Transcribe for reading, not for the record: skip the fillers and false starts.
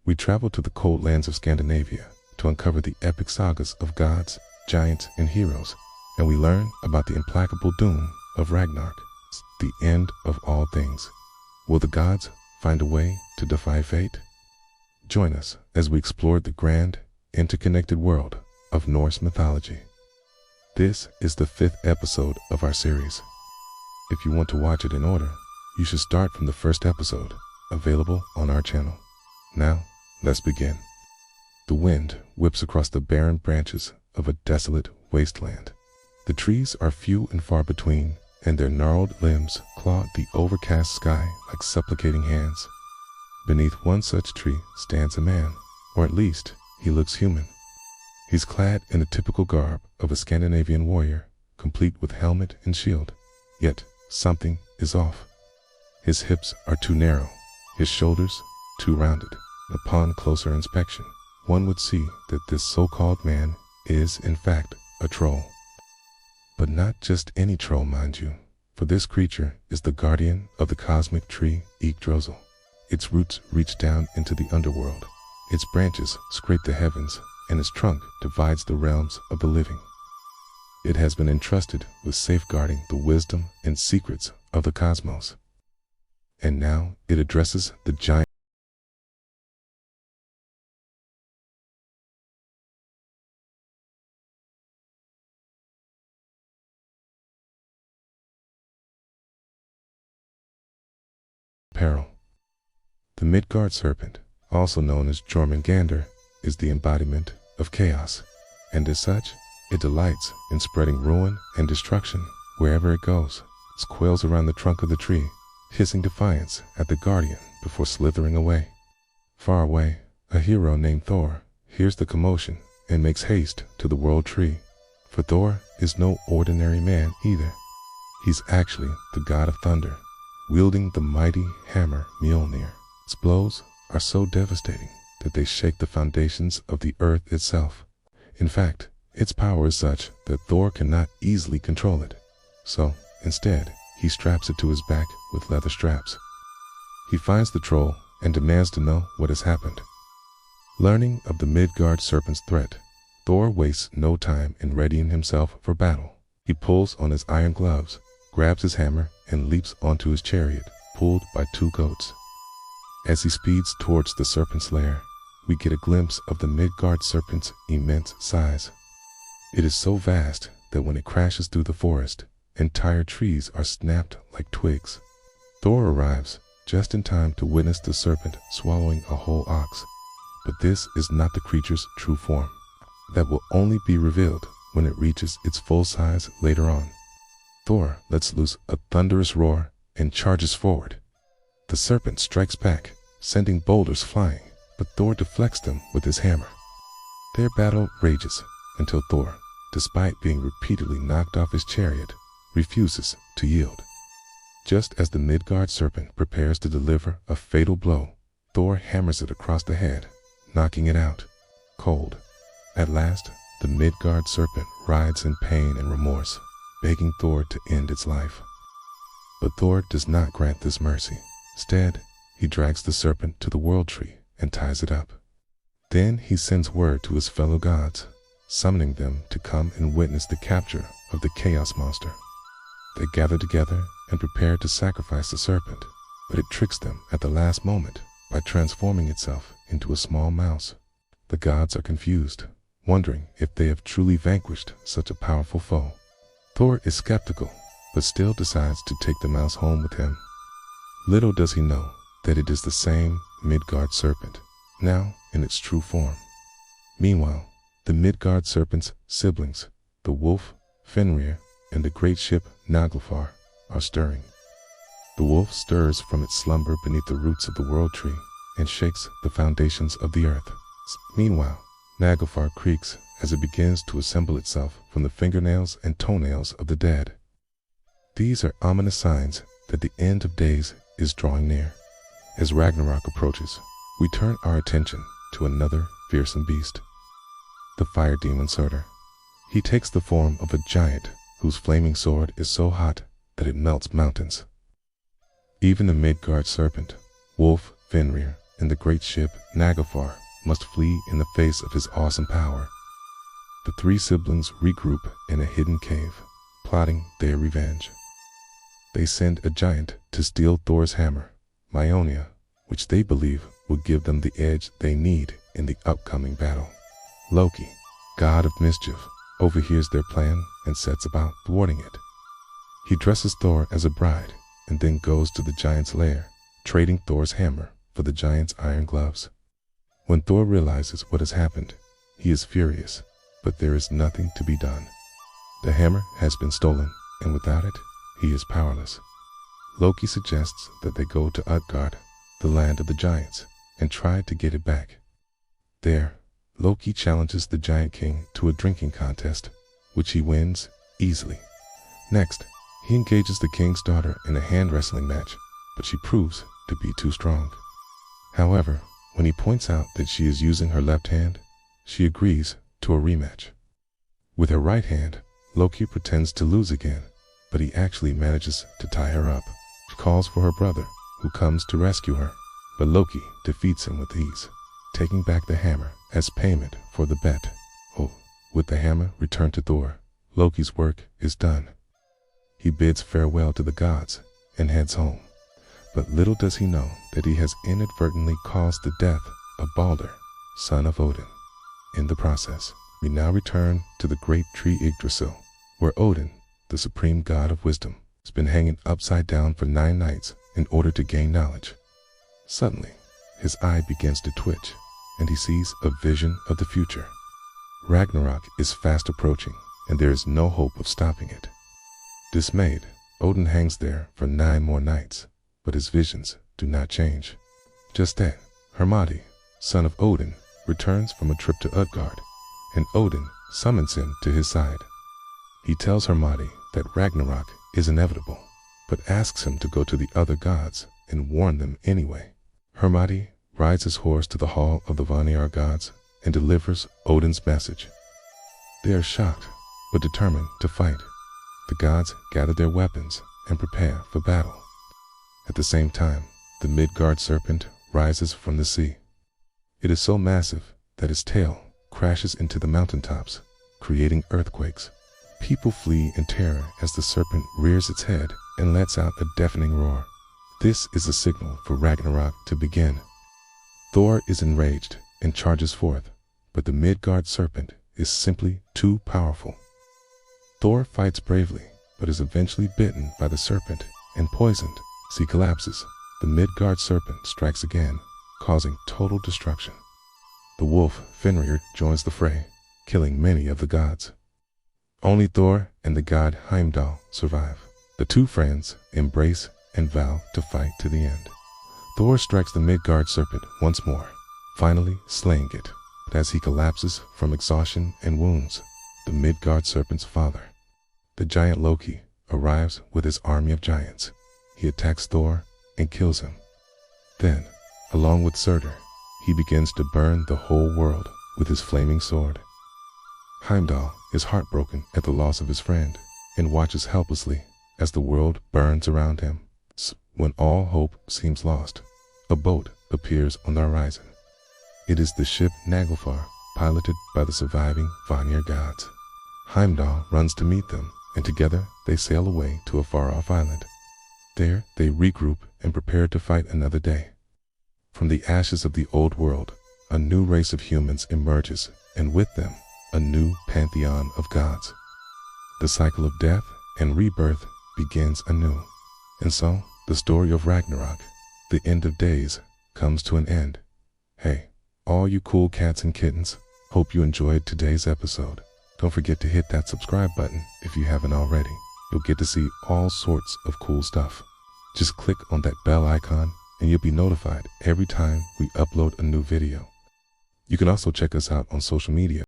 We travel to the cold lands of Scandinavia to uncover the epic sagas of gods, giants, and heroes, and we learn about the implacable doom of Ragnarok, the end of all things. Will the gods find a way to defy fate? Join us as we explore the grand, interconnected world of Norse mythology. This is the 5th episode of our series. If you want to watch it in order, you should start from the first episode, available on our channel. Now, let's begin. The wind whips across the barren branches of a desolate wasteland. The trees are few and far between, and their gnarled limbs claw the overcast sky like supplicating hands. Beneath one such tree stands a man, or at least he looks human. He's clad in the typical garb of a Scandinavian warrior, complete with helmet and shield. Yet something is off. His hips are too narrow, his shoulders too rounded. Upon closer inspection, one would see that this so-called man is, in fact, a troll. But not just any troll, mind you, for this creature is the guardian of the cosmic tree Yggdrasil. Its roots reach down into the underworld, its branches scrape the heavens, and its trunk divides the realms of the living. It has been entrusted with safeguarding the wisdom and secrets of the cosmos. And now it addresses the giant peril. The Midgard serpent, also known as Jormungandr, is the embodiment of chaos, and as such, it delights in spreading ruin and destruction wherever it goes. It coils around the trunk of the tree, hissing defiance at the guardian before slithering away. Far away, a hero named Thor hears the commotion and makes haste to the world tree, for Thor is no ordinary man either. He's actually the god of thunder, wielding the mighty hammer Mjolnir. Its blows are so devastating that they shake the foundations of the earth itself. In fact, its power is such that Thor cannot easily control it. So, instead, he straps it to his back with leather straps. He finds the troll and demands to know what has happened. Learning of the Midgard serpent's threat, Thor wastes no time in readying himself for battle. He pulls on his iron gloves, grabs his hammer, and leaps onto his chariot, pulled by 2 goats. As he speeds towards the serpent's lair, we get a glimpse of the Midgard serpent's immense size. It is so vast that when it crashes through the forest, entire trees are snapped like twigs. Thor arrives just in time to witness the serpent swallowing a whole ox. But this is not the creature's true form. That will only be revealed when it reaches its full size later on. Thor lets loose a thunderous roar and charges forward. The serpent strikes back, sending boulders flying, but Thor deflects them with his hammer. Their battle rages until Thor, despite being repeatedly knocked off his chariot, refuses to yield. Just as the Midgard serpent prepares to deliver a fatal blow, Thor hammers it across the head, knocking it out cold. At last, the Midgard serpent writhes in pain and remorse, begging Thor to end its life. But Thor does not grant this mercy. Instead, he drags the serpent to the world tree and ties it up. Then he sends word to his fellow gods, summoning them to come and witness the capture of the chaos monster. They gather together and prepare to sacrifice the serpent, but it tricks them at the last moment by transforming itself into a small mouse. The gods are confused, wondering if they have truly vanquished such a powerful foe. Thor is skeptical, but still decides to take the mouse home with him. Little does he know that it is the same Midgard serpent, now in its true form. Meanwhile, the Midgard serpent's siblings, the wolf, Fenrir, and the great ship Naglfar, are stirring. The wolf stirs from its slumber beneath the roots of the world tree and shakes the foundations of the earth. Meanwhile, Naglfar creaks as it begins to assemble itself from the fingernails and toenails of the dead. These are ominous signs that the end of days is drawing near. As Ragnarok approaches, we turn our attention to another fearsome beast, the fire demon Surtur. He takes the form of a giant whose flaming sword is so hot that it melts mountains. Even the Midgard serpent, wolf, Fenrir, and the great ship Nagafar must flee in the face of his awesome power. The three siblings regroup in a hidden cave, plotting their revenge. They send a giant to steal Thor's hammer, Mjolnir, which they believe will give them the edge they need in the upcoming battle. Loki, god of mischief, overhears their plan and sets about thwarting it. He dresses Thor as a bride and then goes to the giant's lair, trading Thor's hammer for the giant's iron gloves. When Thor realizes what has happened, he is furious, but there is nothing to be done. The hammer has been stolen, and without it, he is powerless. Loki suggests that they go to Utgard, the land of the giants, and try to get it back. There, Loki challenges the Giant King to a drinking contest, which he wins easily. Next, he engages the king's daughter in a hand wrestling match, but she proves to be too strong. However, when he points out that she is using her left hand, she agrees to a rematch. With her right hand, Loki pretends to lose again, but he actually manages to tie her up. She calls for her brother, who comes to rescue her, but Loki defeats him with ease, taking back the hammer as payment for the bet. With the hammer returned to Thor, Loki's work is done. He bids farewell to the gods and heads home, but little does he know that he has inadvertently caused the death of Balder, son of Odin. In the process, we now return to the great tree Yggdrasil, where Odin, the supreme god of wisdom, has been hanging upside down for 9 nights in order to gain knowledge. Suddenly, his eye begins to twitch, and he sees a vision of the future. Ragnarok is fast approaching, and there is no hope of stopping it. Dismayed, Odin hangs there for 9 more nights, but his visions do not change. Just then, Hermodi, son of Odin, returns from a trip to Utgard, and Odin summons him to his side. He tells Hermodi that Ragnarok is inevitable, but asks him to go to the other gods and warn them anyway. Hermodi rides his horse to the hall of the Vanir gods and delivers Odin's message. They are shocked, but determined to fight. The gods gather their weapons and prepare for battle. At the same time, the Midgard serpent rises from the sea. It is so massive that its tail crashes into the mountaintops, creating earthquakes. People flee in terror as the serpent rears its head and lets out a deafening roar. This is a signal for Ragnarok to begin. Thor is enraged and charges forth, but the Midgard serpent is simply too powerful. Thor fights bravely, but is eventually bitten by the serpent and poisoned. As he collapses, the Midgard serpent strikes again, causing total destruction. The wolf Fenrir joins the fray, killing many of the gods. Only Thor and the god Heimdall survive. The two friends embrace and vow to fight to the end. Thor strikes the Midgard serpent once more, finally slaying it. But as he collapses from exhaustion and wounds, the Midgard serpent's father, the giant Loki, arrives with his army of giants. He attacks Thor and kills him. Then, along with Surtur, he begins to burn the whole world with his flaming sword. Heimdall is heartbroken at the loss of his friend and watches helplessly as the world burns around him. When all hope seems lost, a boat appears on the horizon. It is the ship Naglfar, piloted by the surviving Vanir gods. Heimdall runs to meet them, and together they sail away to a far-off island. There they regroup and prepare to fight another day. From the ashes of the old world, a new race of humans emerges, and with them, a new pantheon of gods. The cycle of death and rebirth begins anew. And so, the story of Ragnarok, the end of days, comes to an end. Hey, all you cool cats and kittens, hope you enjoyed today's episode. Don't forget to hit that subscribe button if you haven't already. You'll get to see all sorts of cool stuff. Just click on that bell icon and you'll be notified every time we upload a new video. You can also check us out on social media.